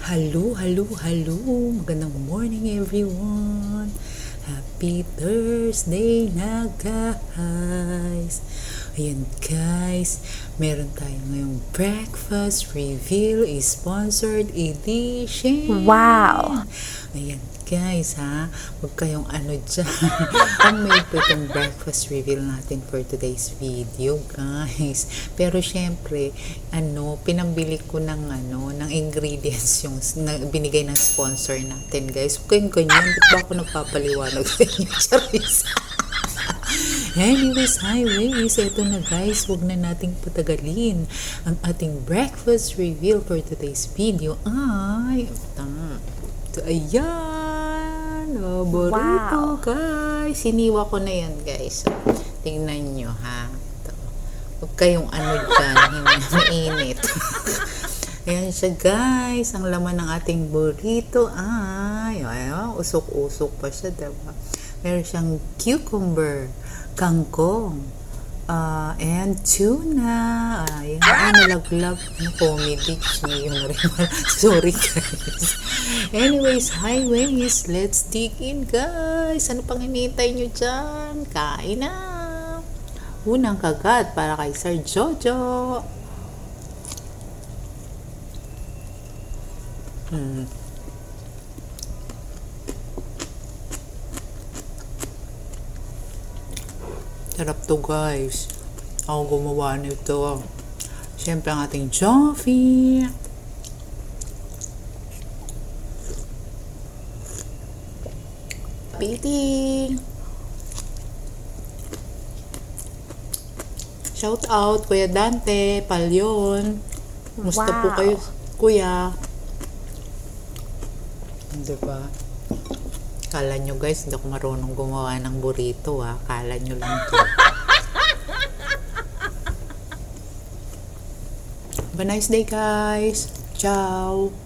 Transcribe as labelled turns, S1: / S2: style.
S1: Hello, hello, hello. Magandang morning everyone. Happy Thursday na guys. Ayan guys, meron tayo ngayong breakfast reveal sponsored edition.
S2: Wow!
S1: Ayan guys ha, huwag kayong ano dyan. Ang may po itong breakfast reveal natin for today's video guys. Pero syempre, pinambili ko ng ng ingredients yung binigay ng sponsor natin guys. Huwag kayong ganyan, ba't ba ako nagpapaliwanag sa inyo? Charis. Anyways, highways, eto na guys, huwag na nating patagalin. Ang ating breakfast reveal for today's video ay, ayan, burrito guys. Siniwa ko na yan guys. Tingnan nyo ha. Huwag kayong dyan, mainit. Ayan siya guys, ang laman ng ating burrito ay, usok-usok pa siya, diba? Meron siyang cucumber, kangkong, and tuna. Ayan, nalaglag. Comedy. Sorry guys. Anyways, highways, let's dig in guys. Ano pang hinihintay nyo dyan? Kain na. Unang kagat para kay Sir Jojo. Sarap to guys. Ako gumawa nito. Siyempre ang ating Joffy. Piting. Shout out Kuya Dante, Palyon. Musta po kayo, Kuya? Diba? Kala nyo guys, hindi ako marunong gumawa ng burrito ha. Kala nyo lang to. Have a nice day guys. Ciao!